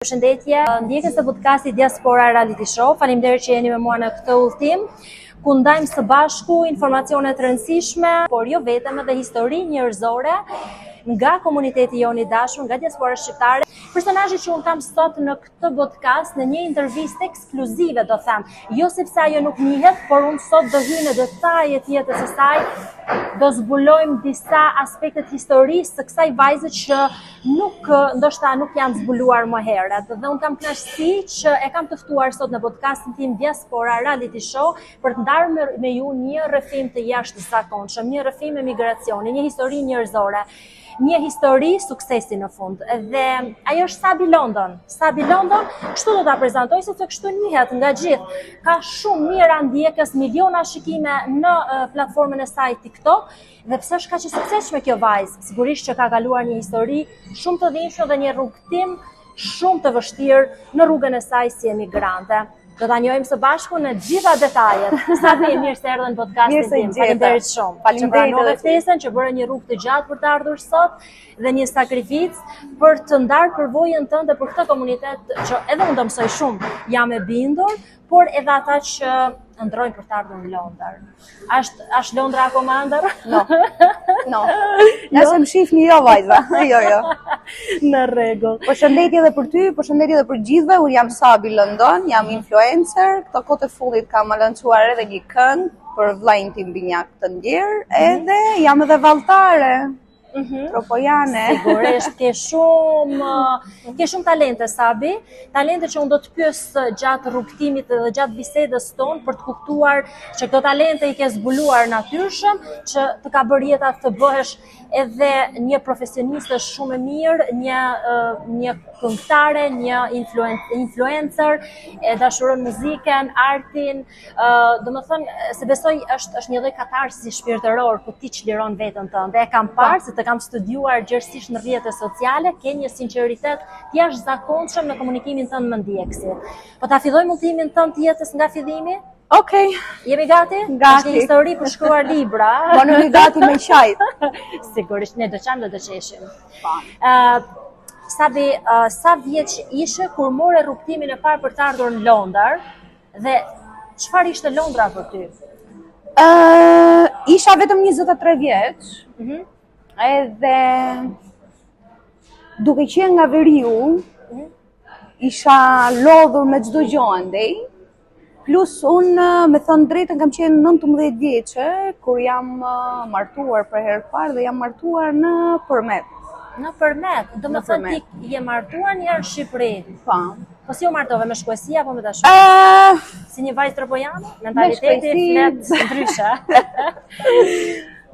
Përshëndetje, ndjekës të podcastit Diaspora Reality Show. Faleminderit që jeni me mua në këtë udhtim, ku ndajmë së bashku informacione të rëndësishme, por jo vetëm edhe histori njerëzore nga komuniteti joni i dashur, nga diaspora shqiptare. Personazhi që unë kam sot në këtë podcast, në një intervistë ekskluzive, do them, jo sepse ajo nuk njihet, por unë sot do hy në detajet jetës së saj, do zbulojmë disa aspektet historisë të kësaj vajze që ndoshta nuk janë zbuluar më herët. Dhe unë kam kënaqësi që e kam të ftuar sot në podcastin tim Diaspora Reality Show për të ndarë me ju një rrëfim të jashtëzakonshëm, një rrëfim emigracioni, një histori njerëzore, një histori suksesi në fund. Dhe ajo është Sabi London. Sabi London, kështu do ta prezantoj sepse kështu njihet nga gjithë. Ka shumë mijëra ndjekës, miliona shikime në platformën e saj TikTok. Dhe pse është kaq e suksesshme kjo vajzë? Sigurisht që ka kaluar një histori shumë të dhimbshme dhe një rrugtim shumë të vështirë në rrugën e saj si emigrante. Do ta njohim së bashku në gjitha detajet. Sabi, mirë se erdhe në podcastin tim. Faleminderit shumë. Që pranove ftesën, që bëre një rrugë të gjatë për të ardhur sot dhe një sakrificë për të ndarë përvojën tënde për këtë komunitet që edhe unë do mësoj shumë, jam e bindur, por edhe ata që ndrojnë për të ardhur në Londër. Është Londra akoma ëndër? No. Nëse më shihni jo vajza. Jo. Në rregull. Përshëndetje edhe për ty, përshëndetje edhe për gjithëve. Unë jam Sabi London, jam influencer. Këto kohë të fundit kam lançuar edhe një këngë për vllajin tim binjak të ndjer, edhe jam edhe valltare. Tropojane. Sigurisht, ke shumë talente, Sabi. Talente që unë do të pyes gjatë rrugtimit dhe gjatë bisedës tonë për të kuptuar që këto talente i ke zbuluar natyrshëm, që të ka bërë jeta të bëhesh edhe një profesioniste shumë e mirë, një këngëtare, një influencer, e dashuron muzikën, artin, domethënë se besoj është një lloj katarsi shpirtëror ku ti çliron veten tënde. E kam parë se të kam studiuar gjërësisht në rrjetet sociale, ke një sinqeritet të jashtëzakonshëm në komunikimin tënd me ndjekësit. Po ta fillojmë udhimin tënd të jetës nga fillimi? Okej. Jemi gati? Gati. Është një histori për shkruar libra. Po nuk jemi gati me çaj. Sigurisht, ne do çam dhe do qeshim. Sabi, sa vjeç ishe kur more rrugtimin e parë për të ardhur në Londër dhe çfarë ishte Londra për ty? Isha vetëm 23 vjeç. Edhe duke qenë nga veriu, isha lodhur me çdo gjë andej. Plus unë, me thënë drejtën, kam qenë 19 vjeçe kur jam martuar për herë të parë dhe jam martuar në Përmet. Në Përmet, do të thënë ti je martuar një herë në Shqipëri. Po si u martove, me shkuesi apo me dashuri? Si një vajzë tropojane? Mentaliteti flet ndryshe.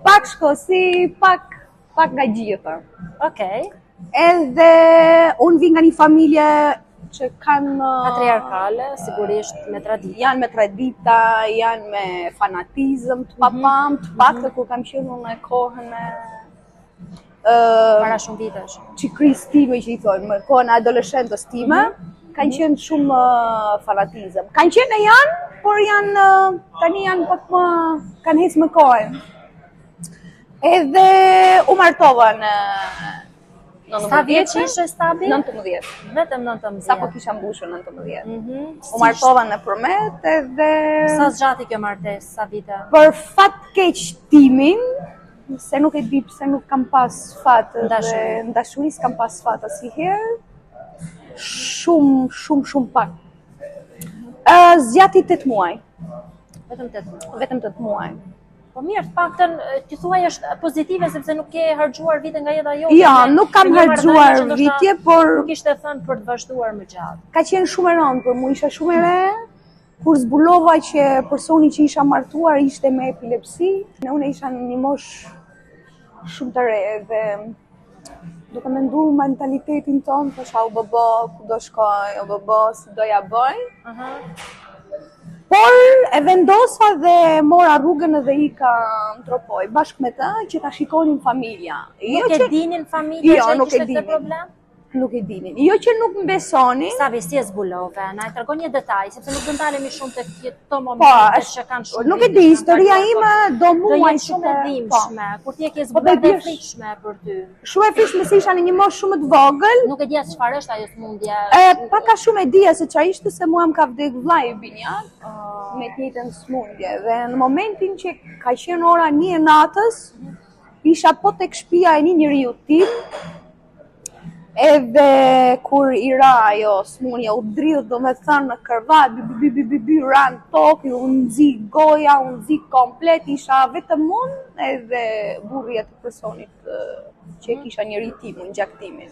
Pak shkosi, pak nga gjithë. Okej. Edhe unë vi nga një familje që kanë patriarkale, sigurisht me tradita. Janë me tradita, janë me fanatizëm të papam, të paktën kur kam qenë unë në kohën e para shumë vitesh. Çikrisë time që i thonë, kohën e adoleshentës time, kanë qenë shumë fanatizëm. Kanë qenë e janë, por tani janë pak më kanë hecë me kohën. Edhe u martova në 19 Sa vjeç ishe, Sabi? 19. Vetëm 19. Sa po kisha mbushur 19. U martova në Përmet edhe... Sa zgjati kjo martesë, sa vite? Për fat keq timin, se nuk e di pse nuk kam pas fat dhe ndashuri s'kam pas fat asnjëherë. Shumë pak. Zgjati 8 muaj. Vetëm 8 muaj. Vetëm 8 muaj. Po mirë, të paktën ti thuaj është pozitive sepse nuk ke harxuar vite nga jeta jote. Jo, nuk kam harxuar vitje, por nuk ishte thënë për të vazhduar më gjatë. Ka qenë shumë e rëndë për mua, isha shumë e re. Kur zbulova që personi që isha martuar ishte me epilepsi, unë isha në një moshë shumë të re dhe duke menduar mentalitetin tonë, thosha u bëbë, ku do shkoj, u bëbë, si doja bëj. Por e vendosa dhe mora rrugën edhe ika në Tropoj, bashkë me të që ta shikonin familja. Nuk e dinin familja që kishte këtë problem? Nuk e dini. Jo që nuk më besoni. Sabi, si e zbulove? Na e tregon një detaj, sepse nuk do ndalemi shumë tek këto momente që kanë shumë. Nuk e di, historia ime do muaj shumë e dhimbshme, kur ti e ke zbuluar të frikshme për ty. Shumë e frikshme se isha në një moshë shumë të vogël. Nuk e dija çfarë është ajo smundje. Paka shumë e dija se çfarë ishte, se mua më ka vdek vllai i Binjat me të njëjtën smundje. Dhe në momentin që ka qenë ora 1 e natës, isha po tek shtëpia e një njeriu tim. Edhe kur i ra ajo smundja u dridh, do me thënë, në kërvat, ran tokë, u nxi goja, u nxi komplet, isha vetëm unë edhe burri atë personit që e kisha njëri timin, gjaktimin.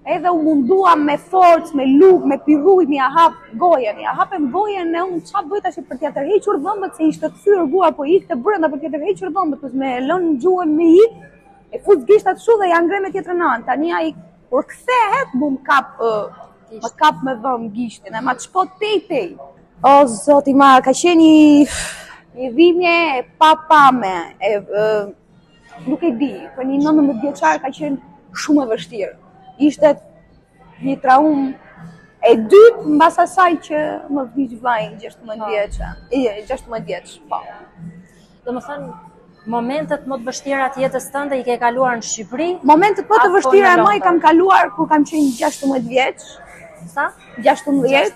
Edhe u mundua me forcë, me luk, me pirruj, mi a hap gojen, ja hapem gojen e unë qa bëjta që për t'ja tërhequr dhëmbët, se ishte kthyer gua, po ikte brenda për t'ja tërhequr dhëmbët, me lënë gjuhën me ik, e fut gishtat shu dhe ja ngre me tjetrën anë, tani ai kur kthehet, më kap me dhëmë gishtin, e ma të shpot tej. O, zoti ma, ka qenë një dhimje e papame, nuk e di, për një 19 vjeçar ka qenë shumë e vështirë. Ishte një traum e dytë mbas asaj që më vdiq vllai 16 vjeç. Po. Domethënë, momentet më të vështira të jetës tënde i ke kaluar në Shqipëri? Momentet më të vështira e më i kam kaluar kur kam qenë 16 vjeç. Sa? 16.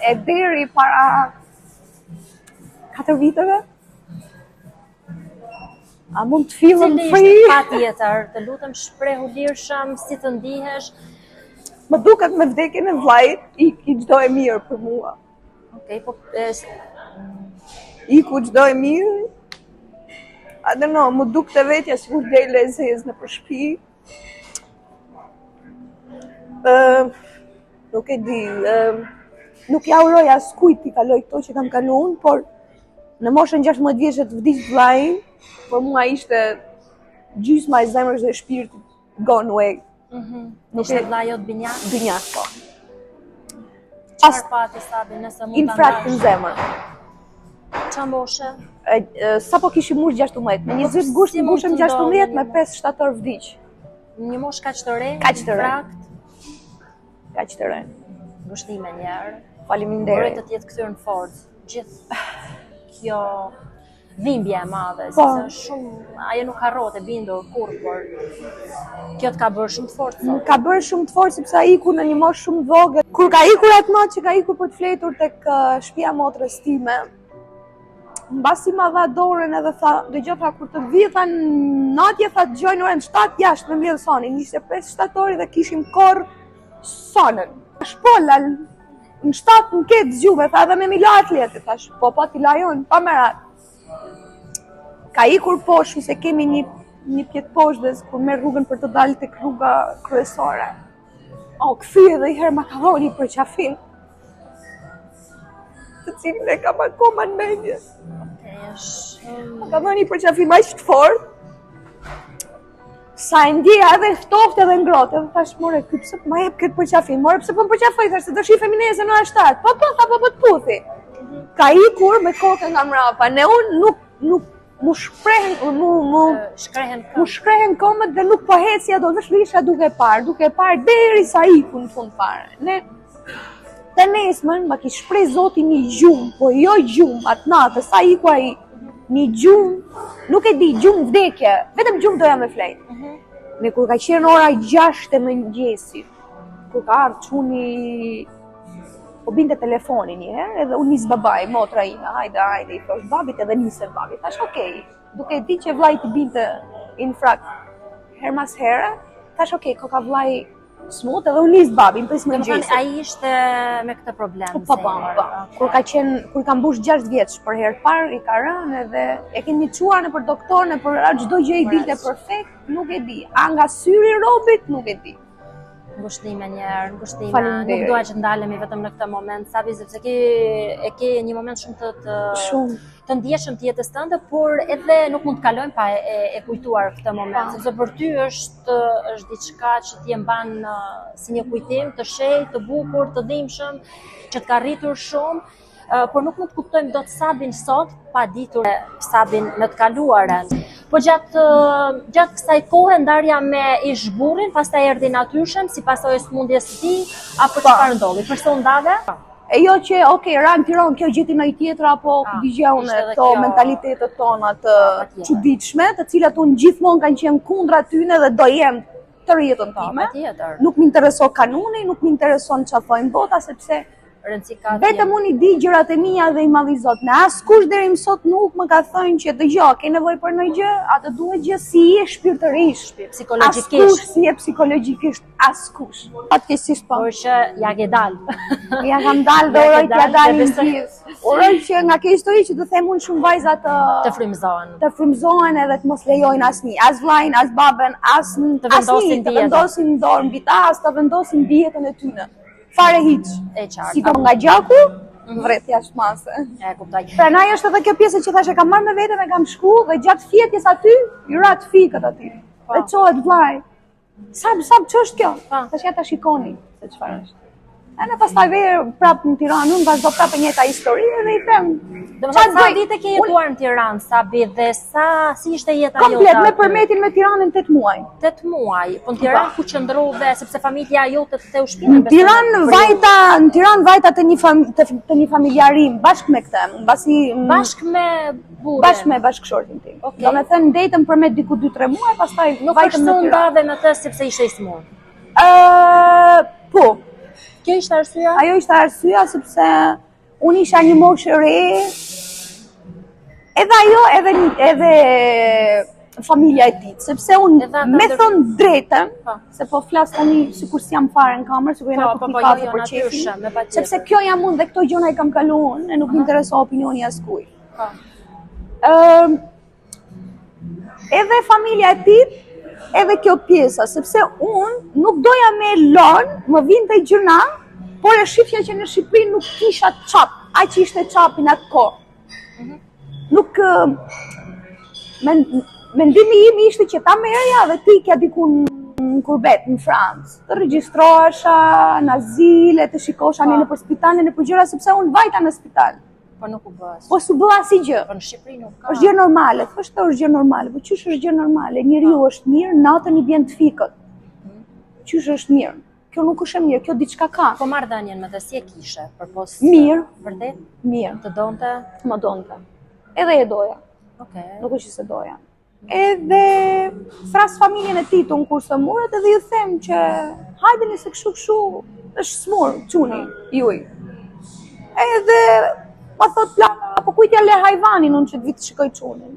E deri para 4 viteve. A mund të fillem free? Patjetër, të lutem shprehu lirshëm, si të ndihesh? Më duket me vdekjen e vllait, i çdo e mirë për mua. Okej, po iku çdo e mirë. I don't know, më duk të vetja sikur del e zezë në për shtëpi. Nuk e di, nuk ja uroj as kujt t'i kaloj këto që kam kalu unë, por në moshën 16 vjeçë të vdiq vllai, për mua ishte gjysma e zemrës dhe shpirtit gone away. Ishte vllai jot Binjak? Binjak, po. Çfarë pati Sabi, nëse mund ta infrakt në zemër. Qa moshe? Sa po kishim mush 16, me 20 gusht mbushëm 16, me 5 shtator vdiq. Një mosh kaq të re? Kaq të re. Kaq të re. Gushtime njerë. Faleminderit. Të jetë kthyer në forcë. Gjithë kjo dhimbje e madhe, po. Se shumë, ajo nuk harrohet e bindur kur, por kjo të ka bërë shumë të fortë. Më ka bërë shumë të fortë sepse ai iku në një moshë shumë vogël. Kur ka ikur atë natë që ka ikur për të fletur tek shtëpia motrës time, mbasi ma dha dorën edhe tha, dëgjoj tha, kur të vi tha natje tha dëgjojnë orën 7 jashtë me mbledh sonin, ishte 5 shtatori dhe kishim korr sonën. Shpolla në 7 në ketë zgjume, tha edhe me milo atleti, thash, po t'i lajon, pa merat. Ka ikur poshtë se kemi një pjetë poshtë dhe kur merr rrugën për të dalë tek rruga kryesore. O, kthye edhe herë ma ka dhoni për qafin, të cilin e kam akoma në mendje. Ma ka dhoni për qafin ma ishtë fort, sa e ndjeja edhe ftoftë edhe ngrohtë, edhe thash, more, pse ma jep këtë për qafin, more, pse po më përqafoj, thash, se do shi femineze në A7, po, tha, po të puthi. Ka ikur me kokën nga mrapa, ne unë nuk mu shkrehen këmbët dhe nuk po hecja do vesh lisha duke parë deri sa iku në fund fare. Ne të nesmën ma ki shpreh Zoti një gjumë, po jo gjumë atë natë, sa iku ai një gjumë, nuk e di, gjumë vdekje, vetëm gjumë doja me flejtë. Ne kur ka qenë ora 6 e mëngjesit, kur ka ardhur çuni po binte telefoni një herë, edhe unë nis babai, motra ime, hajde, i thosh babit edhe nisën babi. Thash, okej, duke e di që vllai i binte infrakt her mas here, thash, okej, ka vllai smut edhe unë nis babin, pris më gjysë. Ai ishte me këtë problem. Po. Kur ka mbush 6 vjeç për herë parë, i ka rënë edhe e kemi çuar nëpër doktor, nëpër çdo gjë i dilte perfekt, nuk e di. A nga syri i robit, nuk e di. Ngushtime njerë, nuk dua që ndalemi vetëm në këtë moment, Sabi, sepse e ke një moment shumë të ndjeshëm të jetës tënde, por edhe nuk mund të kalojmë pa e kujtuar këtë moment, sepse për ty është diçka që t'je mban si një kujtim të shenjtë, të bukur, të dhimbshëm, që t'ka rritur shumë, por nuk mund të kuptojmë dot Sabin sot pa ditur Sabin në të kaluarën. Po gjatë kësaj kohe ndarja me ish burrin, pastaj erdhi natyrshëm si pasojë e sëmundjes së tij, apo çfarë ndodhi? Përse u ndave? E jo që, ra në Tiranë, kjo gjeti në i tjetër, apo digjaune këto mentalitetet tona të çuditshme, të cilat unë gjithmonë kanë qenë kundra tyne dhe do jem të rjetën tome. Nuk më intereso kanuni, nuk më intereson çfarë thojnë bota, sepse vetëm unë i di gjërat e mia dhe i madhi Zot. Në askush deri më sot nuk më ka thënë që dëgjoj, ke nevojë për ndonjë gjë, atë duhet gjë si je shpirtërisht, psikologjikisht. Askush si je psikologjikisht, askush. Fatkeqësisht po. Por që ja ke dal. Ja kam dal dhe uroj t'ja dalin gjithë. Uroj që nga kjo histori që të them unë shumë vajza të frymëzohen edhe të mos lejojnë asnjë, as vllajin, as babën, as të vendosin dorë mbi ta, as të vendosin dietën e tyre. Fare hiç. Si kom nga gjaku, vret jashtë mase. E kuptoj. Prandaj është edhe kjo pjesë që thashë kam marrë me veten e kam shku dhe gjatë fjetjes aty, i rat fikët aty. Dhe çohet vllai. Sa ç'është kjo? Tash ja ta shikoni se çfarë është. E në pastaj verë prapë në Tiranë, unë vazhdo prapë njëjta histori dhe i them. Domethënë sa vite ke jetuar në Tiranë, Sabi, dhe si ishte jeta jote? Komplet me përmetin me Tiranën 8 muaj. 8 muaj. Po në Tiranë ku qëndrove sepse familja jote të theu shtëpinë? Në Tiranë vajta të një familjarim bashkë me këtë, mbasi bashkë me burrin. Bashkë me bashkëshortin tim. Domethënë ndetëm përmet diku 2-3 muaj, pastaj nuk vajtëm në Tiranë. Nuk ndave me të sepse ishte i smur. Po. Kjo ishte arsyeja? Ajo ishte arsyeja sepse unë isha një moshë e re. Edhe ajo edhe familja e tij, sepse unë me thon drejtën, se po flas tani sikur si jam fare në kamerë, sikur jena publikate për çefin. Sepse kjo jam unë dhe këto gjëra i kam kaluar unë, e nuk më intereson opinioni askujt. Edhe familja e tij, edhe kjo pjesa, sepse unë nuk doja me lon, më vinte gjëna, por e shifja që në Shqipëri nuk kisha çap, aq që ishte çapi në atë kohë. Nuk mendimi im ishte që ta merja dhe ti ikja diku në kurbet, në Francë. Të regjistrohesha në azile, të shikosha në për spital, në për gjëra, sepse unë vajta në spital. Po nuk u bë. Po s'u bë asnjë gjë. Po në Shqipëri nuk ka. Është gjë normale, thoshte është gjë normale. Po çysh është gjë normale? Njeriu është mirë, natën i bjen të fikët. Çysh është mirë? Kjo nuk është e mirë, kjo diçka ka. Po marrëdhënien me të si e kishe, përpos mirë, vërtet? Mirë. Të donte? Më donte. Edhe e doja. Okej. Nuk është që se doja. Edhe thras familjen e tij ton kur së muret edhe ju them që hajdeni se kështu është smur çuni juj. Edhe ma thot plaka, po kujt ja le hajvanin unë që të vitë shikoj qunin.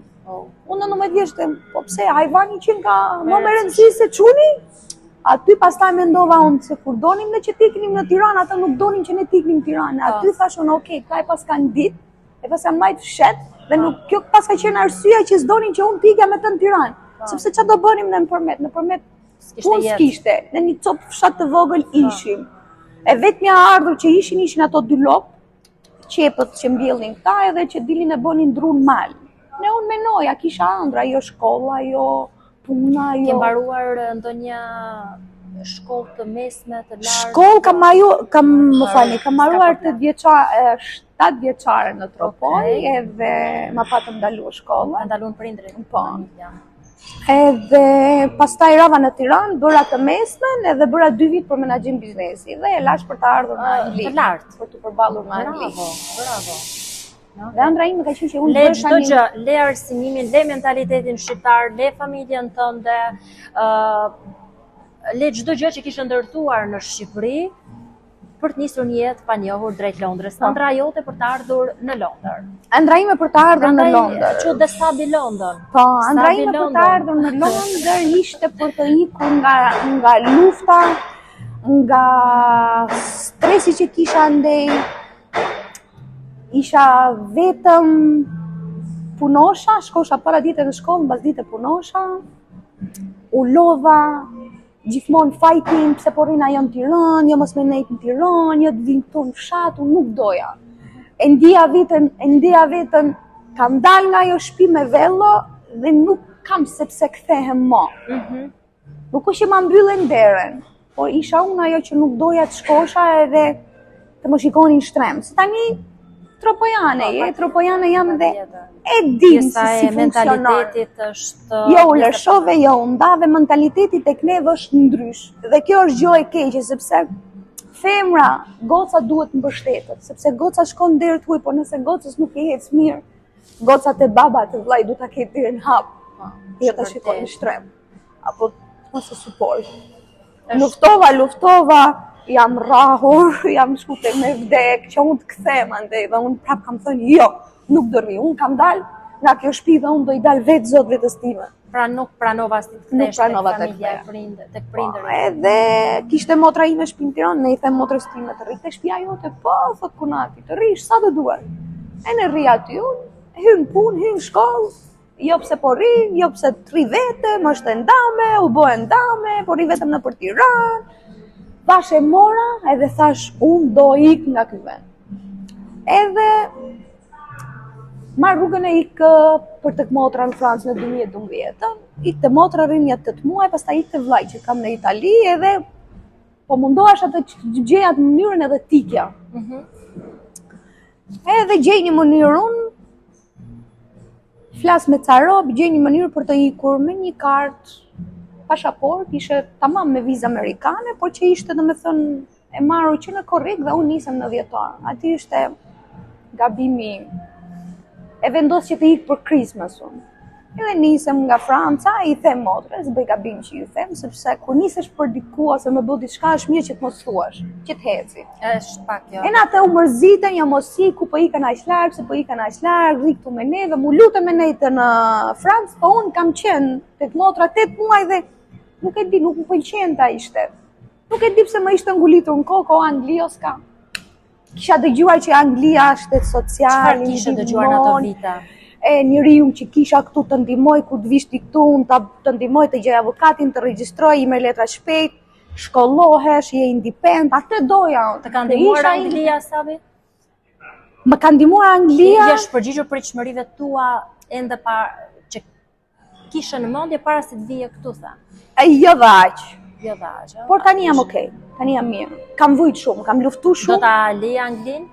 Unë në 19 vjeçte, po pse hajvani që nga më me rëndësi se quni? Aty pastaj mendova unë se kur donim ne që t'iknim në Tiranë, ata nuk donin që ne t'iknim në Tiranë. Aty thash unë, okay, ka e pas kanë ditë, e pas kanë majtë fshet, dhe nuk kjo pas ka qenë arsyeja që s'donin që unë t'ikja me të në Tiranë. Sepse çfarë do bënim në përmet punë s'kishte, në një copë fshat të vogël ishim. E vetmja ardhur që ishin ato dy lopë, qepët që mbjellin këta edhe që dilin e bënin drun mal. Ne unë menoja, kisha ëndra, jo shkolla, jo puna, jo... Ke mbaruar ndonjë shkollë të mesme, të lartë? Shkollë kam mbaruar 7 vjeçare në Tropoj, edhe ma patëm ndalu shkolla. Ndaluan prindrit? Po. Edhe pastaj rava në Tiranë, bëra të mesmen edhe bëra 2 vit për menaxhim biznesi dhe e lash për të ardhur në Angli. Të lartë, për të përballur me Angli. Bravo. Dhe ëndra ime ka qenë që unë bëj çdo gjë, le arsimimin, le mentalitetin shqiptar, le familjen tënde, le çdo gjë që kishe ndërtuar në Shqipëri për të nisur një jetë pa njohur drejt Londrës. Ëndra jote për të ardhur në Londër. Ëndra ime për të ardhur në Londër. Që dhe Sabi London. Po, ëndra ime për të ardhur në Londër ishte për të ikur nga lufta, nga stresi që kisha ndej. Isha vetëm punosha, shkosha para dite në shkollë, mbas dite punosha. U lodha gjithmonë fighting, pse po rrina jo në Tiranë, jo mos me nejt në Tiranë, jo të vinë këtu në fshat, unë nuk doja. E ndija vetën, kam dal nga ajo shtëpi me vello dhe nuk kam sepse kthehem më. Nuk është që ma mbyllen derën, por isha unë ajo që nuk doja të shkosha edhe të më shikonin shtrem. Se tani Tropojane jam dhe e dim se si funksionon. Mentalitetit është... Jo u lërshove, jo u ndave, mentaliteti tek neve është ndrysh. Dhe kjo është gjë e keqe, sepse femra, goca duhet mbështetet, sepse goca shkon deri tuaj, por nëse gocës nuk e ec mirë, goca te baba, te vllai do ta ketë deri në hap. Jo ta shikoj në shtrem. Apo mos e support. Luftova, jam rrahur, jam shkute me vdek, që unë të kthema ndej, dhe unë prap kam thënë, jo, nuk do rri, unë kam dal nga kjo shtëpi dhe unë do i dal vetë zot vetës time. Pra nuk pranova si të kthesh tek familja tek prindërit. Edhe kishte motra ime shpinë Tiranë, ne i them motrës time të rri te shtëpia jote, po, thot kunati, të rrish sa të duar. E ne rri aty, unë hyn punë, hyn shkollë, jo pse po rri, jo pse të rri vetëm, është e ndame, u bë e ndame, po rri vetëm nëpër Tiranë. Bash e mora edhe thash unë do ik nga ky vend. Edhe marr rrugën e ik për tek motra në Francë në 2012. Ik te motra rrim 8 muaj, pastaj ik te vllai që kam në Itali edhe po mundohesh atë që gjeja atë mënyrën edhe tikja. Edhe gjej një mënyrë unë flas me ca rob, gjej një mënyrë për të ikur me një kartë pashaport, ishe tamam me vizë amerikane, por që ishte domethënë e marrur që në korrik dhe unë nisem në dhjetor. Aty ishte gabimi e vendos që të ik për Christmas unë. Edhe nisem nga Franca, i them motrës, bëj gabim që ju them, sepse kur nisesh për diku ose me bëu diçka është mirë që të mos thuash, që të heci. Është pak jo. E natë u mërziten, jo mos ik, ku po ikën aq larg, se po ikën aq larg, rri këtu me neve, mu lutem me nejtë në Francë, po unë kam qenë tek motra 8 muaj dhe nuk e di, nuk më pëlqente ai shtet. Nuk e di pse më ishte ngulitur në kokë o Angli o s'ka. Kisha dëgjuar që Anglia është shtet social, çfarë kishe dëgjuar në ato vite? E njeriu që kisha këtu të ndihmoj, kur të vish ti këtu, unë të ndihmoj të gjej avokatin, të regjistroj, i merr letra shpejt, shkollohesh, je independent, atë doja. Të ka ndihmuar Anglia Sabi? Më ka ndihmuar Anglia. Je përgjigjur për çmërive tua ende pa që kishe në mendje para se të vije këtu tha. Jo dhe aq. Jo dhe aq. Por tani jam okay, tani jam mirë. Kam vujt shumë, kam luftu shumë. Do ta lija Anglin?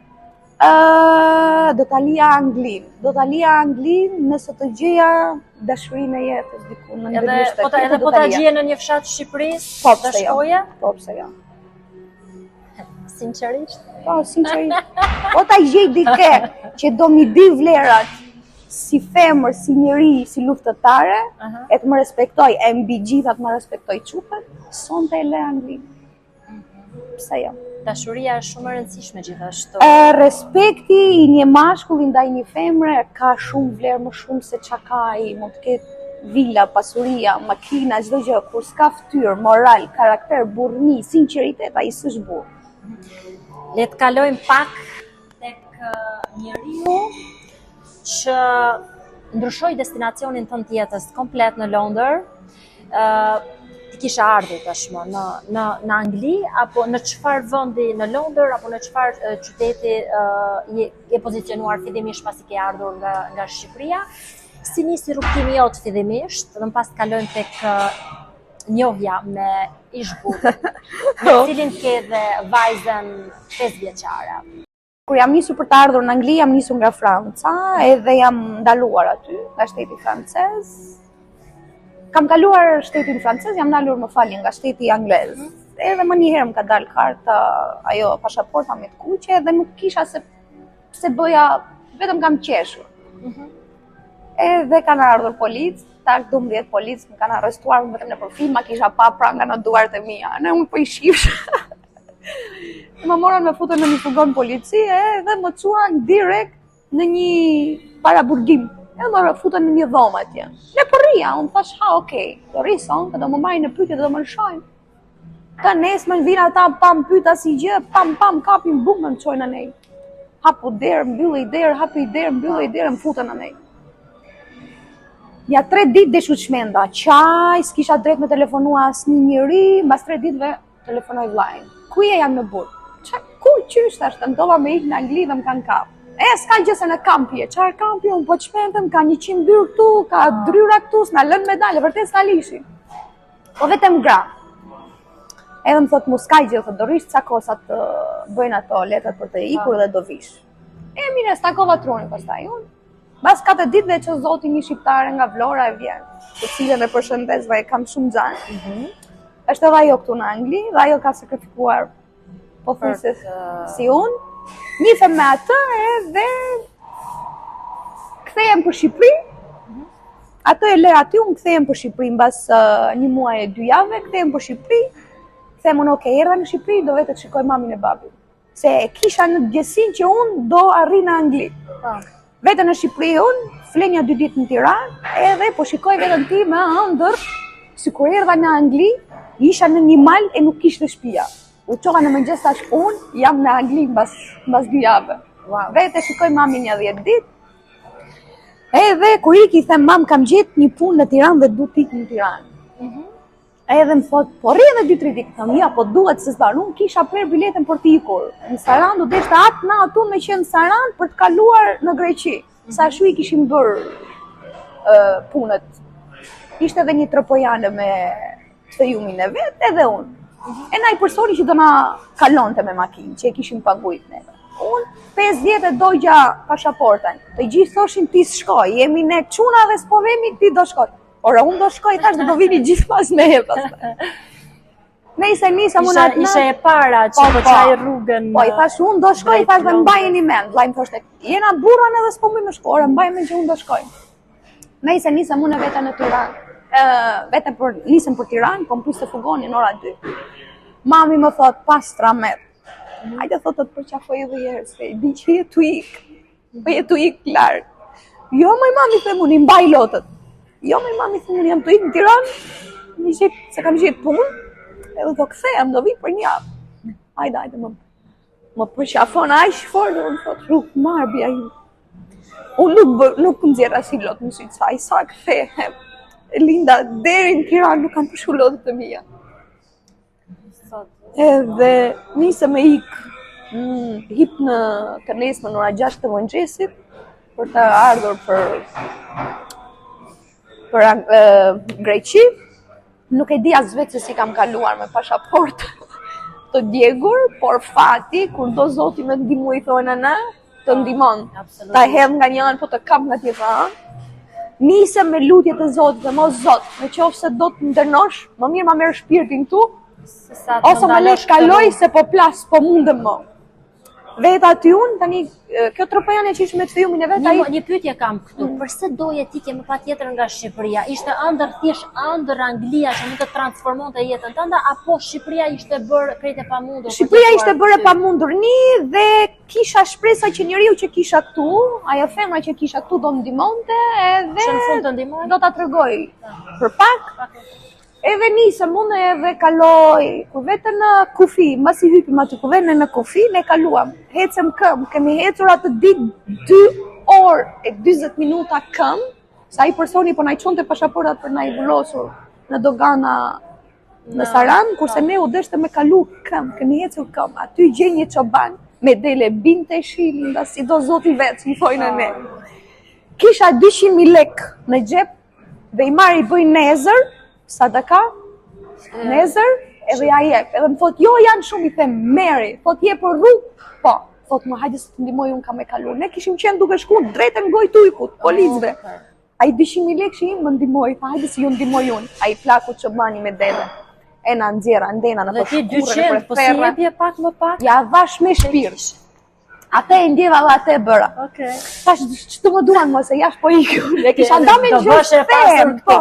Do ta lija Anglin. Do ta lija Anglin nëse të gjeja dashurinë e jetës diku në ndërmjet. Edhe po ta gjeje në një fshat të Shqipërisë, do shkoje? Po pse jo? Sinqerisht? Po, sinqerisht. Po ta gjej dikë që do mi di vlerat si femër, si njeri, si luftëtare, e të më respektoj, e mbi gjitha të më respektoj çupet, sonte e le Anglin. Pse jo? Dashuria është shumë e rëndësishme gjithashtu. Respekti i një mashkulli ndaj një femre ka shumë vlerë më shumë se çka ka ai, mund të ketë vila, pasuria, makina, çdo gjë, kur s'ka fytyrë, moral, karakter, burrni, sinqeritet, ai s'është burr. Le të kalojmë pak tek njeriu që ndryshoi destinacionin tënd të jetës komplet në Londër. Ti kisha ardhur tashmë në Angli apo në çfarë vendi në Londër apo në çfarë qyteti je pozicionuar fillimisht pasi ke ardhur nga Shqipëria? Si nisi rrugtimi jot fillimisht, dhe më pas kalojmë tek njohja me ish-burrin, me cilin ke dhe vajzën 5 vjeçare. Kur jam nisur për të ardhur në Angli, jam nisur nga Franca, edhe jam ndaluar aty, nga shteti francez. Kam kaluar shtetin francez, jam ndalur më falni nga shteti anglez. Edhe më një herë më ka dalë karta, ajo pashaporta me të kuqe, dhe nuk kisha se bëja, vetëm kam qeshur. Edhe kanë ardhur policë, tak 12 policë më kanë arrestuar, më vetëm nëpër filma kisha pa pranga në duart e mia. Ne unë po i shifsh. Më morën me futën në një furgon policie dhe më çuan direkt në një paraburgim. E më futën në një dhomë atje. Ne po rria, unë thash, okay, do rri sonte, do më marrin në pyetje, do më lëshojnë. Të nesër vinë ata pa më pyet asgjë, pam kapin bum më çojnë në nej. Hapu derë, mbylli derë, hapi derë, mbylli derë, më futën në nej. Ja 3 ditë deshu çmenda, qaj, s'kisha drejt me telefonua asnjë njeri, mbas 3 ditëve telefonoj vllajin. Ku je jam në burg? Ku qysh tash, të ndova me ik në Angli dhe më kanë kap. S'ka gjë se në kampje, qarë kampje, unë po çmendem, ka 100 dyrë këtu, ka dryra këtu, s'na lën medalje, vërtet s'ka lishin. Po vetëm gra. Edhe më thot, mu s'ka gjë, do rish ca kosa të bëjnë ato letrat për të ikur dhe do vish. E mire, stakova trurin pastaj unë. Bas 4 ditëve që zoti një shqiptare nga Vlora e vjen, të cilën e përshëndes dhe e kam shumë gjanë. Është edhe ajo këtu në Angli, dhe ajo ka sakrifikuar pothuajse si unë. Nifem me atë edhe kthehem për Shqipëri. Atë e le aty, unë kthehem për Shqipëri mbas 1 muaj e 2 javë, kthehem për Shqipëri. Them unë, okay, erdha në Shqipëri, do vetë të shikoj mamin e babin. Se kisha në djesin që unë do arri në Angli. Vete në Shqipëri unë, flenja 2 ditë në Tiranë, edhe po shikoj vetën ti me ëndër, sikur erdha në Angli, isha në një mal e nuk kishte shtëpia. U qoha në mëngjes tash unë jam në Angli mbas 2 javë. Vete shikoj mamin një 10 ditë. Edhe kur iki them mam kam gjetë një punë në Tiranë dhe du t'ik në Tiranë. Edhe më thot, po rri edhe 2-3 ditë. Tham, ja, po duhet se s'bar, unë kisha prerë biletën për t'ikur. Në Saran do deshte atë na atu me qenë në Saran për të kaluar në Greqi. Sa shu i kishim bërë punët. Ishte edhe një trapojane me fejumin e vetë edhe unë. E na i personi që do na kalonte me makinë, që e kishim pagujt neve. Unë 5 vjetë e dojgja pashaporten. Të gjithë thoshin ti s'shkoj, jemi ne quna dhe s'po vemi ti do shkoj. Ora unë do shkoj thash dhe do vini gjithë pas me e pastaj. Nejse nisëm unë atë Ishe e para që po qaj rrugën. Po, i thash unë do shkoj, i thash dhe mbajeni mend. Vllai më thoshte, jena burran edhe s'po më shkoj, ora mbaj mend që unë do shkoj. Nejse nisëm unë vete në Tiranë. Nisëm për Tiranë, po më pus të fugonin ora 2. Mami më thot, pas 13. Hajde thotë të përqafoj edhe herë, se di që jetu ik. Po jetu ik larg. Jo, moj mami them unë, i mbaj lotët. Jo, moj mami them unë, jam të ik në Tiranë, se kam gjetë punë, edhe do kthehem, do vi për një javë. Hajde, më përqafon aq fort, dhe më thot, rrugë marbja ju. Unë nuk nxjerr as i lot në sy, sa kthehem. Linda, deri në Tiranë nuk kam pushu lotët të mia. Edhe nisëm me ik, hip në Kërnesë në ora 6 të mëngjesit për të ardhur për Greqi. Nuk e di as vetë se si kam kaluar me pasaport të djegur, por fati, kur do zoti me ndihmu i thonë na, të ndihmon. Ta hedh nga një anë po të kap nga tjetra anë. Nisëm me lutje të Zotit dhe mos Zot, në qoftë se do të ndërnosh, më mirë ma merr shpirtin tu, ose më le shkaloj se po plas, po mundem më. Vetë aty unë, tani, kjo tropojane që ishme të fejumin e vetë, Një pyetje kam këtu, përse doje ti kemi pa tjetër nga Shqipëria? Ishte thjesht ëndër Anglia që mund të transformonte jetën tënde, apo Shqipëria ishte bërë krejt e pamundur? Shqipëria ishte bërë e pamundur dhe kisha shpresa që njeriu që kisha këtu, ajo femra që kisha këtu do më ndihmonte edhe Që në fund të ndihmoj? do ta tregoj për pak. Edhe nisëm unë edhe kaloj, kur vete në kufi, mbasi hypim aty ku vene në kufi, ne kaluam, hecëm këmbë, kemi hecur atë ditë 2 orë e 40 minuta këmbë, sa ai personi po na i çonte pasaportat për na i vullosur në dogana në Saran, kurse ne u deshte me kalu këmbë, kemi hecur këmbë, aty gjej një çoban, me dele binte shili, nga si do zoti vetë, më thojnë ne. Kisha 200.000 lek në xhep dhe i marr i bëj nezër, sadaka, nezër, edhe ja jep. Edhe më thot, jo janë shumë, i them, meri, thot je për rrugë, po, thot më hajde se të ndihmoj unë kam e kaluar. Ne kishim qenë duke shkuar drejtën gojë tujkut, policëve. Ai 200.000 lekë që më ndihmoi, tha hajde se ju ndihmoj unë. Ai plaku çobani me dele. E na nxjerra ndena në poshtë. Dhe ti 200, po si jepje pak më pak? Ja vash me shpirt. Atë e ndjeva dhe atë e bëra. Okej. Tash ç'të më duan mos e jash po ikun. E kisha ndamë Do bësh e pasur këto.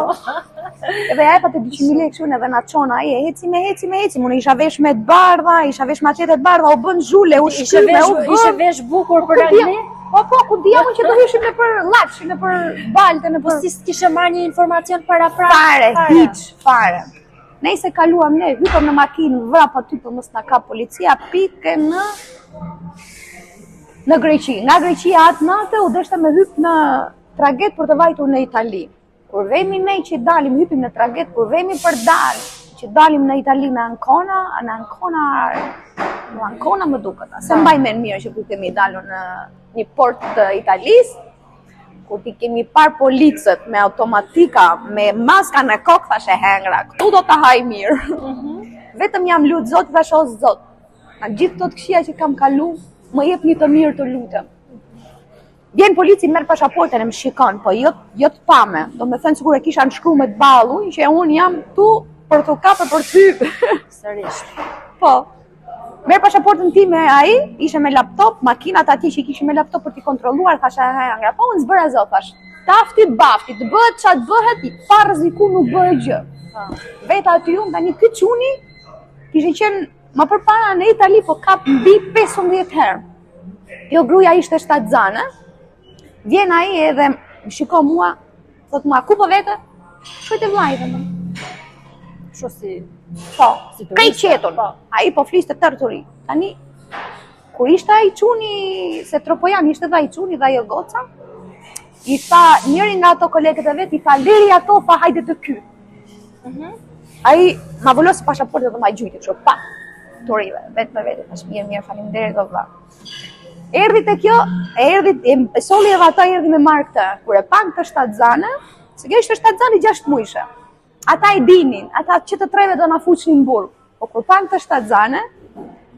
Edhe ja pa të 200.000 lekë shumë edhe na çon ai, ecim, unë isha vesh me të bardha, isha vesh maqete të bardha, u bën zhule, u shkryme, Ishe vesh bukur për Angli? Po, ku dia unë që do hyshim në për llaç, në për balte, në për... Si s'kishe marrë një informacion para Fare. Nejse kaluam ne, hypëm në makinë, vrap aty për mos na kap policia, pikë në Greqi. Nga Greqia atë natë u deshte me hyp në traget për të vajtur në Itali. Kur vemi ne që dalim, hypim në traget, kur vemi për dalë, që dalim në Itali në Ancona më duket. Se mbaj men mirë që kur kemi dalur në një port të Italisë, kur ti kemi par policët me automatika, me maska në kokë, thashe hengra, këtu do ta haj mirë. Vetëm jam lut Zot, thash o Zot, në gjithë këto të këqija që kam kalu, më jep një të mirë të lutem. Vjen polici, merr pasaportën e më shikon, po jo të pame. Do me thënë sigur e kisha nshkruar me të ballu që unë jam tu për të kapë për ty. Sërish. Po. Merr pasaportën time ai, ishte me laptop, makinat atje që kishin me laptop për t'i kontrolluar, thashë nga po unë zbëra zot thash. Tafti bafti, të bëhet ç'a të bëhet, pa rreziku nuk bëhet gjë. Vetë aty unë tani ky çuni kishte qenë më përpara në Itali, po kap mbi 15 herë. Jo, gruaja ishte shtatzane. Vjen ai edhe më shikon mua, thot mua, ku po vete? Shkoj te vllai më. Kështu si Po, krej qeton. Ai po fliste tërë të ri. Tani, kur ishte ai çuni, se Tropojan ishte dhe ai çuni dhe ajo goca, i tha njëri nga ato kolegët e vet, i tha leri ato, tha hajde të ky. Ai ma volos pasaportën dhe ma gjujti, kështu pa. Të rive, vetë me vetë, tash mirë, faleminderit valla. Erdhi te kjo, e solli edhe ata erdhi me marrë këtë. Kur e pan këtë shtatzane, se kjo ishte shtatzane 6 muajshe. Ata e dinin, ata që të treve do na fuqnin në burg. Po kur pan këtë shtatzane,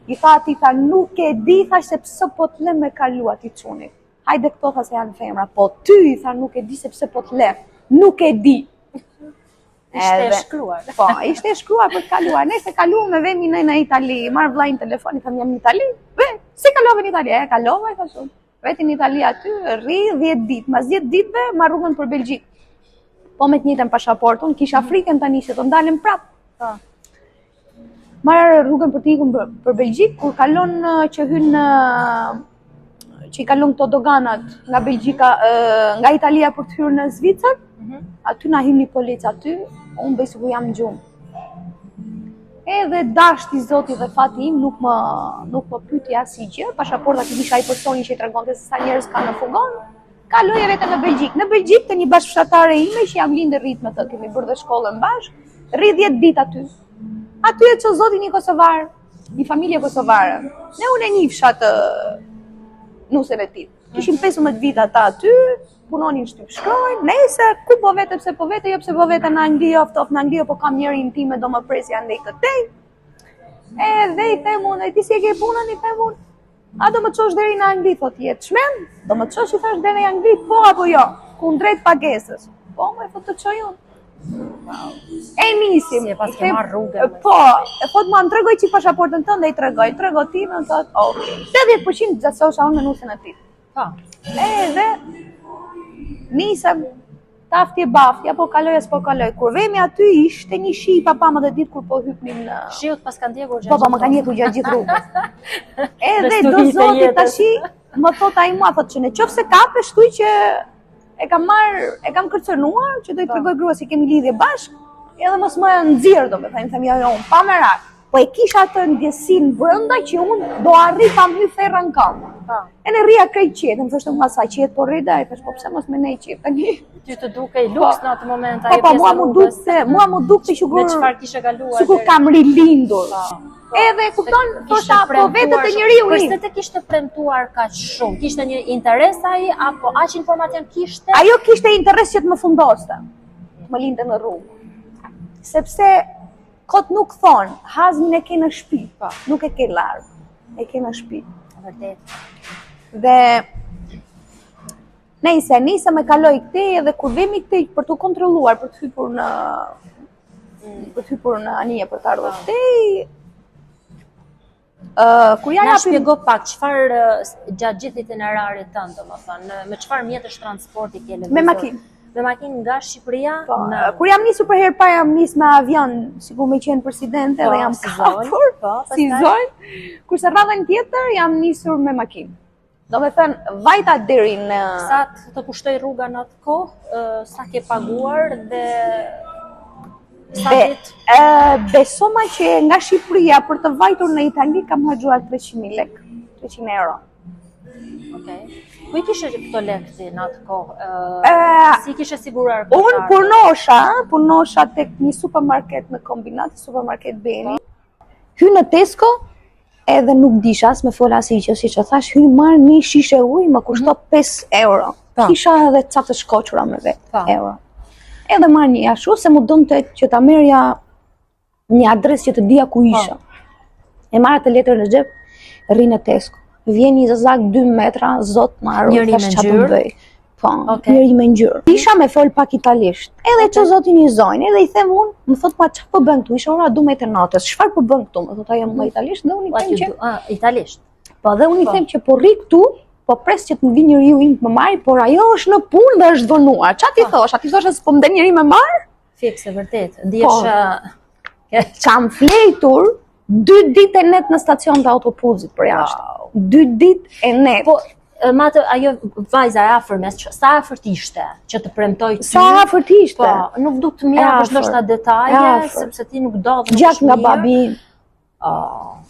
i tha ati, tha nuk e di, tha se pse po të le me kalu ati çunit. Hajde këto tha se janë femra, po ty i tha nuk e di se pse po të le. Nuk e di. Ishte e shkruar. Po, ishte e shkruar për të kaluar. Ne se kaluam me vemi në Itali, marr vllai në telefon, i tham jam në Itali. Si kalove në Itali? Kalova, thash unë. Veti në Itali aty, rri 10 ditë. Mas 10 ditëve marr rrugën për Belgjik. Po me të njëjtën pasaportun, kisha frikën tani se do ndalem prap. Po. Marr rrugën për të ikur për Belgjik, kur kalon që hyn që i kalon këto doganat nga Belgjika, nga Italia për të hyrë në Zvicër, aty na hyn një polic aty, unë bëj sikur jam në gjumë. Edhe dashti zoti dhe fati im nuk më pyti asgjë, pasaporta që kisha ai personi që i tregonte se sa njerëz kanë në fugon, kaloj vetëm në Belgjik. Në Belgjik te një bashkëshortare ime që jam lindë rrit me të, kemi bërë dhe shkollën bashkë, rri 10 ditë aty. Aty e çon zoti një kosovar, një familje kosovare. Ne unë e njihsha të nusën e tij. Kishim 15 vite ata aty, punonin shtyp shkrojnë, nese, ku po vete, pse po vete, jo pse po vete në Angli, oftoft në Angli, po kam njëri intime do më presja ndej këtej. Edhe i them unë, ti si e ke punën, i them unë, a do më çosh deri në Angli, thot jetë çmend, do më çosh i thash deri në Angli, po apo jo, kundrejt pagesës. Po, më thot të çoj unë. E nisim. Si e pas ke marrë rrugën. Po, e thot mua më tregoj çik pasaportën tënde, i tregoj timen, thot, okay. 80% gjasosha unë me nusën e tij. Po. Edhe nisem tafti e bafti, apo kaloj as po kaloj. Kur vemi aty ishte një shi i papama dhe ditë kur po hypnim në... Shiut pas kanë ndjekur gjatë. Po, më kanë ndjekur gjatë gjithë rrugës. Edhe do zoti tashi, më thot ai mua, thot që në qoftë se kape, shtuj që e kam kërcënuar, që do i tregoj gruas se kemi lidhje bashk, edhe mos më nxirr, domethënë, them jo, unë pa merak. Po e kisha atë ndjesin brenda që unë do arri pa më ferra në kam. E në rria krejt qetë, më thoshtë ma sa qetë, po rrida, e thash, po pse mos me nej qetë, tani. Ty të duke i luks në atë moment, ajo pjesë rrugës. Mua mu duk se me çfarë kishe kaluar. Sikur kam rilindur. Edhe kupton, thosha, po vetët e njeriu. Përse të kishte premtuar kaq shumë? Kishte një interes ai, apo aq informacion kishte? Ajo kishte interes që të më fundoste, më linte në rrugë. Sepse kot nuk thonë, hazmin e ke në shtëpi, nuk e ke larg, e ke në shtëpi. Vërtet. Dhe nisem e kaloj këtej edhe kur vemi këtej për të kontrolluar, për të hypur në anije për të ardhur këtej. Kur ja na shpjego pak çfarë gjatë gjithë itinerarit tënd, domethënë, me çfarë mjetësh transporti ke lëvizur? Me makinë. Me makinë nga Shqipëria? Kur jam nisur për herë parë jam nis me avion, sikur më qenë presidente dhe jam kapur. Si zonë. Kurse radhën tjetër jam nisur me makinë. Domethënë vajta deri në sa të kushtoi rruga në atë kohë, sa ke paguar dhe sa ditë? Besoma që nga Shqipëria për të vajtur në Itali kam harxuar 300.000 lekë, 300 euro. Okej. Ku i kishe këto lekë në atë kohë? Si kishe siguruar këto? Unë punosha tek një supermarket në kombinat, supermarket Beni. Hy në Tesco, edhe nuk disha as me fol asgjë, siç e thash, hy marr një shishe ujë, më kushto 5 euro. Kisha edhe ca të shkoçura me vetë, euro. Edhe marr një ashtu se më donte që ta merrja një adresë që të dija ku isha. E marr atë letër në xhep, rri në Tesco. vjen një zezak 2 metra, zot na ru, Njëri me thash çfarë ngjyrë? të bëj. Po, Okej. njëri me ngjyrë. Isha me fol pak italisht. Edhe ço zoti një zonjë, edhe i them unë, më thot, "Ma çfarë po bën këtu?" Isha ora 12 natës. "Çfarë po bën këtu?" Më thot ajo më italisht, dhe unë i What them you që do? Italisht. po, dhe unë i them që po rri këtu, po pres që të më vi njeriu im të më marri, por ajo është në punë dhe është dhënuar. Çfarë ti thosh? Ti thosh se po më den njeri më marr? Fikse vërtet. Ndihesh Kam fletur 2 ditë e net në stacion të autobusit për jashtë. 2 ditë e net. po matë ajo vajza e afërmes, sa afërt ishte që të premtoj ty? Sa afërt ishte? Po, nuk du të më japësh ndoshta detaje, sepse ti nuk do dhe nuk Gjak është nga mirë. babi.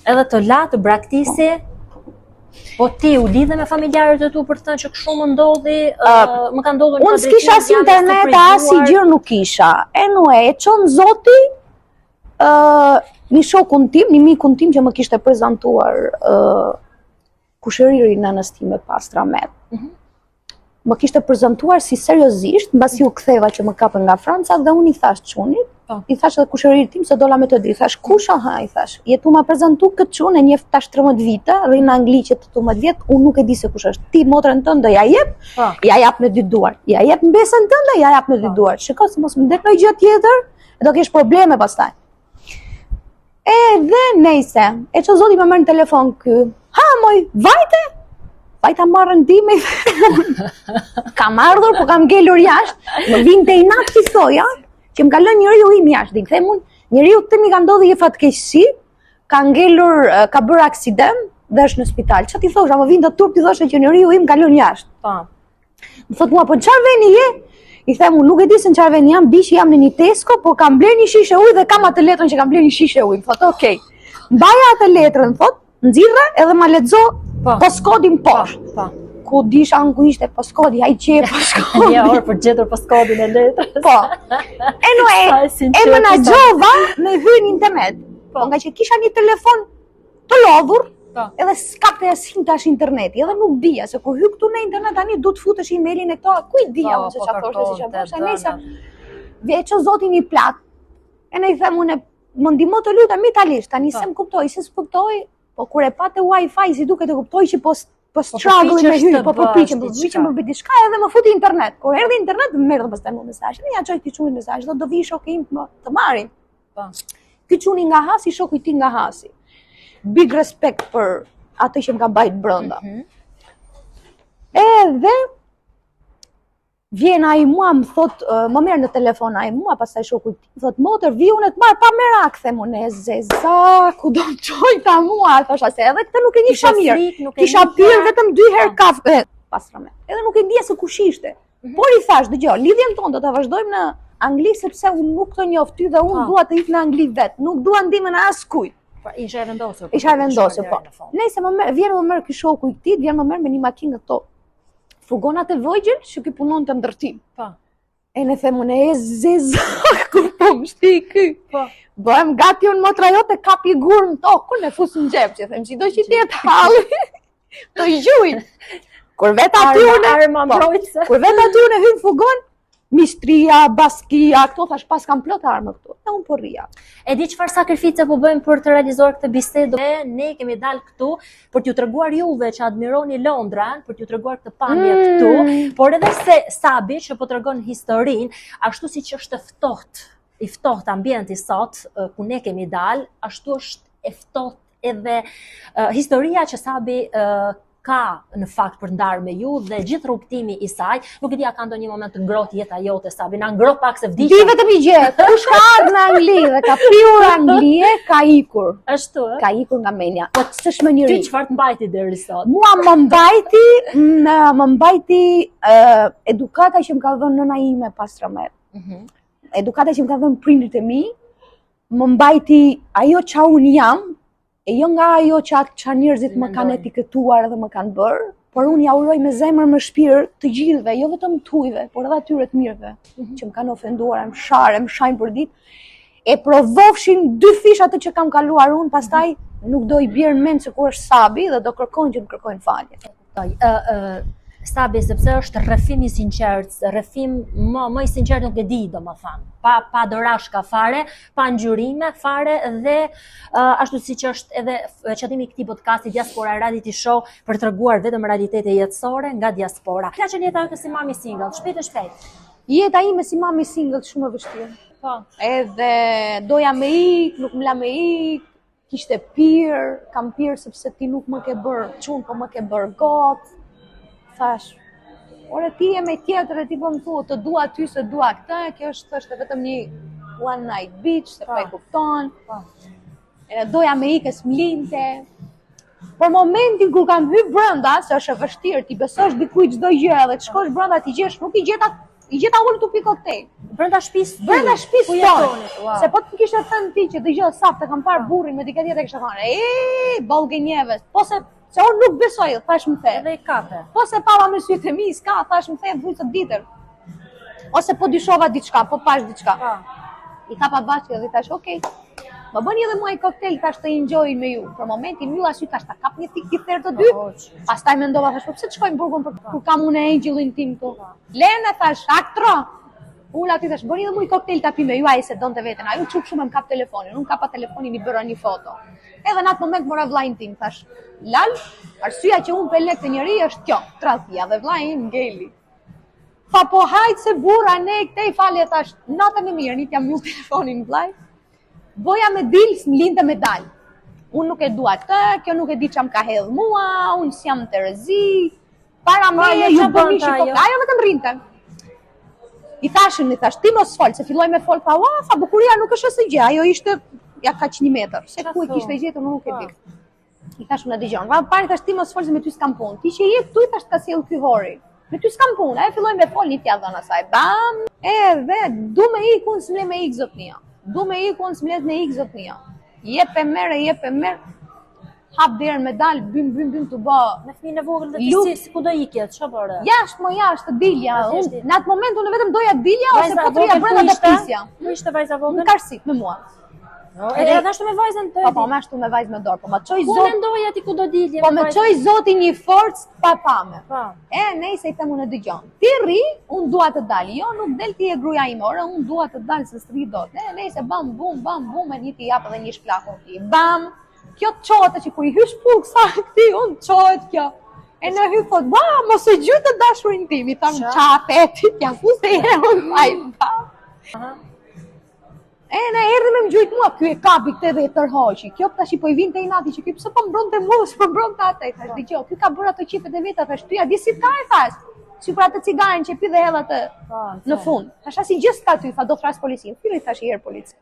Edhe të la, të braktisi. Po ti u lidhe me familjarët e tu për të thënë që kështu më ndodhi, më ka ndodhur Unë s'kisha as internet, as i gjë nuk kisha. Anyway, e çon zoti një shokun tim, një mikun tim që më kishte prezantuar kushëriri nënës time Pastramet. Më kishte prezantuar si seriozisht, mbasi u ktheva që më kapën nga Franca dhe unë i thash çunit, i thash edhe kushëririt tim se dola me të di. I thash, kush aha, i thash. Jetu ma prezantu këtë çun e njeh tash 13 vite, rri në Angli që 18 vjet, unë nuk e di se kush është. Ti motrën tënde ja jep, ja jap me 2 duar. Ja jep mbesën tënde, ja jap me 2 duar. Shiko se mos më det ndonjë gjë tjetër, do kesh probleme pastaj. Edhe nejse, e që zoti më merr në telefon ky. Ha, moj, vajte? Vajta marrën time, kam ardhur, po kam ngelur jashtë, më vinte i natë që thoja, që më kalon njeriu im jashtë, dhe them unë, njeriu tim i ka ndodhi një fatkeqësi, ka ngelur, ka bërë aksident dhe është në spital. Çfarë ti thosha, më vinte turp ti thoshe që njeriu im kalon jashtë. Po. Më thot mua, po çfarë veni je? I them unë, nuk e di se në çfarë veni jam, bishi jam në një Tesco, po kam bler një shishe ujë dhe kam atë letrën që kam bler një shishe ujë. Thot, "Okej." Mbaja atë letrën, thot, nxirre edhe ma lexo postkodin poshtë. Po. Ku disha në ku ishte postkodi, ai që e postkodi. Një orë për gjetur postkodin e letrës. Po. Anyway, e menaxhova me hyrje në internet. Po nga që kisha një telefon të lodhur, edhe s'kapte asnjë tash interneti, edhe nuk dija se kur hy këtu në internet tani duhet futesh emailin e këto, ku i dija unë se çfarë thoshte, si çfarë thoshte, nëse veç zotin i plak. E ne i them unë, më ndihmo të lutem italisht, tani se më kuptoj, se s'kuptoj, po kur e patë Wi-Fi si duket e kuptoj që po struggle me hyrje, po përpiqem për bëj diçka edhe më futi internet. Kur erdhi internet, më merr pastaj më mesazh. Ne ja çoj ti çunin mesazh, do vi shoku im të marrin. Po. Ky çuni nga Hasi, shoku i tij nga Hasi. Big respect për atë që më ka bajt brenda. Edhe vjen ai mua më thot, më merr në telefon ai mua, pastaj shoku i tij thot, "Motër, vi unë të marr pa merak", them unë, "Zeza, ku do të çoj ta mua?" Thosha se edhe këtë nuk e njihsha mirë. Kisha pirë vetëm 2 herë kafe Pastramet. Edhe nuk e ndija se kush ishte. Por i thash, dëgjoj, lidhjen tonë do ta vazhdojmë në Angli sepse unë nuk të njoh ty dhe unë dua të ik në Angli vet. Nuk dua ndihmën e askujt. Isha e vendosur. Isha e vendosur, po. Nëse vjen më merr ky shoku i këtij, vjen më merr me një makinë këto furgonat e vogël që ky punon të ndërtim. Po. E ne them unë, e zeza, ku po më shti ky? Po. Bëhem gati unë motra jote kapi gur në tokën e fus në xhep, që them çdo që ti të halli. Të gjuj. Kur vet aty unë hyn furgon, mistria, baskia, këto thash pas kam plot armë këtu. E unë po rria. E di çfarë sakrifice po bëjmë për të realizuar këtë bisedë? Ne kemi dalë këtu për t'ju treguar juve që admironi Londrën, për t'ju treguar këtë pamje këtu, por edhe se Sabi që po tregon historinë, ashtu siç është i ftohtë ambienti sot ku ne kemi dalë, ashtu është e ftohtë edhe historia që Sabi ka në fakt për ndarë me ju dhe gjithë rrugtimi i saj, nuk e di a ka ndonjë moment të ngrohtë jeta jote, Sabi, na ngro pak se vdiqja. Di vetëm një gjë, kush ka ardhur në Angli dhe ka pirur Anglie, ka ikur. Ashtu ë? Ka ikur nga menja. Po s'është më njëri. Ti çfarë të mbajti deri sot? Mua më mbajti edukata që më ka dhënë nëna ime Pastramet. Edukata që më ka dhënë prindrit e mi, më mbajti ajo që unë jam. E jo nga ajo që njerëzit më kanë etiketuar dhe më kanë bërë, por unë ja uroj me zemër me shpirt të gjithëve, jo vetëm tujve, por edhe atyre të mirëve, që më kanë ofenduar, më shajnë për ditë, e provofshin 2 fish atë që kam kaluar unë, pastaj nuk do i bjerë mend se ku është Sabi dhe do kërkojnë që më kërkojnë falje. Sabi, sepse është rrëfim i sinqert, rrëfim më i sinqert nuk e di, domethënë. Pa dorashka fare, pa ngjyrime fare dhe ashtu siç është edhe qëllimi i këtij podcasti Diaspora Reality Show për treguar vetëm realitete jetësore nga diaspora. Ka qenë jeta jote si mami single, shpejt e shpejt. Jeta ime si mami single shumë e vështirë. Po. Edhe doja me ik, nuk më la me ik, kishte pirë, kam pirë sepse ti nuk më ke bërë çun, po më ke bërë got. Thash, ore ti je me tjetër e ti po më thua, të dua ty se dua këtë, kjo është vetëm një one night bitch, se pa e kupton. Edhe doja me ik e s'mlinte. Për momentin kur kam hyrë brenda, se është e vështirë, ti besosh dikujt çdo gjë edhe të shkosh brenda ti gjesh, nuk i gjeta ulë tu pi koktejl. Brenda shtëpisë. Brenda shtëpisë tonë. Wow. Se po të kishte thënë ti që dëgjoj saktë kam parë burrin me dikë tjetër kishte thënë, ballgënjeve. Po se unë nuk besoj, thash më the. Edhe i kape. Po se pava me sytë e mi, s'ka, thash më the vujtë të ditër. Ose po dyshova diçka, po pash diçka. I kapa bashkë dhe thash, okay. Më bëni edhe mua i koktejl tash të enjoy me ju. Për momentin mbylla sy tash ta kap një tik tjetër të dy. Pastaj mendova thash, po pse të shkojmë burgun për kur kam unë angelin tim këtu. Lena thash, aktro. Ula ti thash, bëni edhe mua i koktejl ta pi me ju, ai se donte veten. Ai u çuk shumë më kap telefonin. Unë kapa telefonin i bëra një foto. Edhe në atë moment mora vllajin tim, thash, lal, arsyeja që unë pelek të njëri është kjo, tradhia dhe vllajin ngeli. Pa po hajt se burra ne këtej falje thash, natën e mirë, nit jam mbyll telefonin vllaj. Boja me dil, s'mlinte me dal. Unë nuk e dua këtë, kjo nuk e di çam ka hedh mua, unë s'jam Terezi. Para meje ju bënishi po ajo vetëm rrinte. I thash ti mos fol, se filloi me fol, tha bukuria nuk është asgjë gjë, ajo ishte ja kaq 1 metër. Se ku e kishte gjetur nuk e di. I thash unë dëgjon. Pari thash ti mos fol se me ty s'kam punë. Ti që je këtu i thash ka sjell ky hori. Me ty s'kam punë. Ai filloi me fol një tja dhëna saj. Bam! Edhe du me ik unë s'mle me ik zotnia. Du me ik unë s'mlet me ik zotnia. Jep e merr. Hap derën me dal, bym të bë. Me fëmijën e vogël dhe si ku do ikje, çfarë bëre? Jashtë dilja. Në atë moment unë vetëm doja dilja ose po trija brenda të pisja. Ku ishte vajza vogël? Në karsik me mua. Edhe ashtu me vajzën tënde. Po, më ashtu me vajzë me dorë, po ma çoj Ku zot. mendoja ti ku do dilje? Po më çoj zoti një forcë pa pame. Po. Nejse i them unë dëgjon. Ti rri, unë dua të dal. Jo, nuk del ti e gruaja ime, ore unë dua të dal se s'rri dot. Nejse bam bum, e një ti jap edhe një shplakun ti. Bam. Kjo çohet që kur i hysh puk sa ti, unë çohet kjo. E në hy thot, mos e gjy të dashurin tim, i tham çafet, ja ku se e unë ai. Ne erdhi me më gjujt mua, kjo e kapi këtë dhe e tërhoqi. Kjo tash i po i vinte i nati që kjo pse po mbronte mua, s'po mbronte atë. Thash dëgjoj, ky ka bërë ato qifet e veta, thash ty a di si ka e thash. Si për atë cigaren që pi dhe hedh atë në fund. Thash asi gjë s'ka ty, tha do thras policin. Filli thash i herë polici.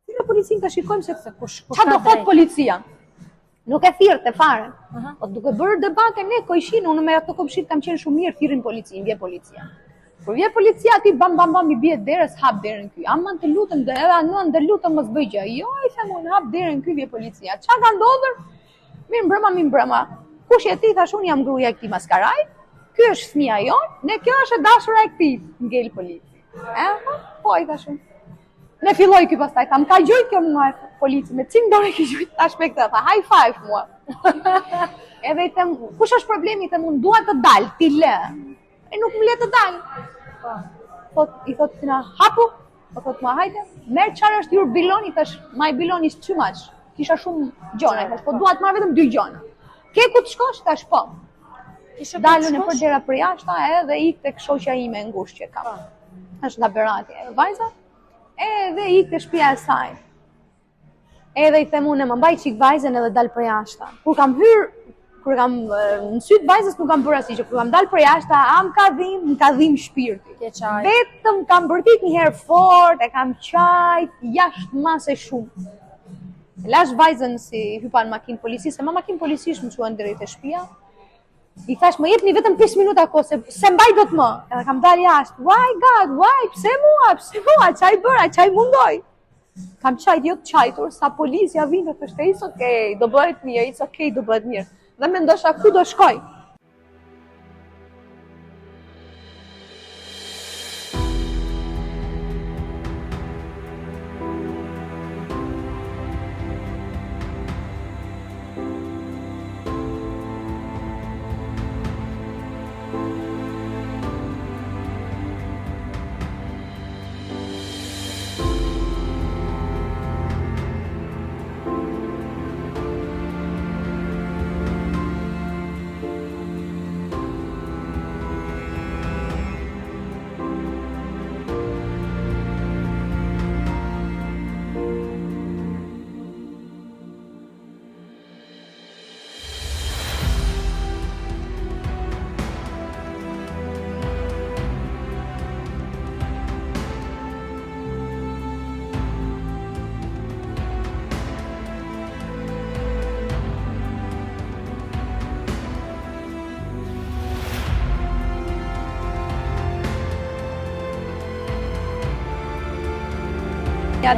Filli policin ta shikojmë se çfarë do thot policia. Nuk e thirrte fare. Po duke bërë debate ne kojshin, unë me ato komshit kam qenë shumë mirë, thirrin policin, vjen policia. Kur vjen policia ti bam i bie derës, hap derën ky. Aman të lutem, edhe anon të lutem mos bëj gjë. Jo, i them unë hap derën ky, vjen policia. Çfarë ka ndodhur? Mirë mbrëma. Kush je ti? Thash unë jam gruaja e këtij maskaraj. Ky është fëmia jon, ne kjo është e dashura e këtij. Ngel polici. Po i thash unë. Ne filloi ky pastaj tham ka gjujt kjo mua polici me cin dorë që gjujt tash me këtë. Tha high five mua. Edhe i them, kush është problemi? I them unë dua të dal, ti lë. E nuk më le të dal. Po i thot tina hapu, po thot mua hajde, merr çfarë është your biloni, tash my biloni is too much. Kisha shumë gjona, tash po dua të marr vetëm 2 gjona. Ke ku të shkosh tash po. Dalën e për dera për jashta edhe ik tek shoqja ime e ngushtë që kam. Është nga Berati, vajza. Edhe ik te shtëpia e saj. Edhe i them unë më mbaj çik vajzën edhe dal për jashta. Kur kam në syt vajzës nuk kam bërë asgjë, kur kam dalë për jashta, më ka dhim shpirti. Vetëm kam bërtit një herë fort, e kam qajt, jashtë mase shumë. Lash vajzën si hypa në makinë polici, se ma makinë polici më quan drejt e shtëpia. I thash më jepni vetëm 5 minuta kohë, se mbaj do të më. Edhe kam dalë jashtë, why God, why, pse mua, çaj bëra, çaj mundoj. Kam qajt jo të qajtur, sa policia vinte të shte, it's okay, do bëhet mirë. Dhe me ndosha ku do shkoj. Ja,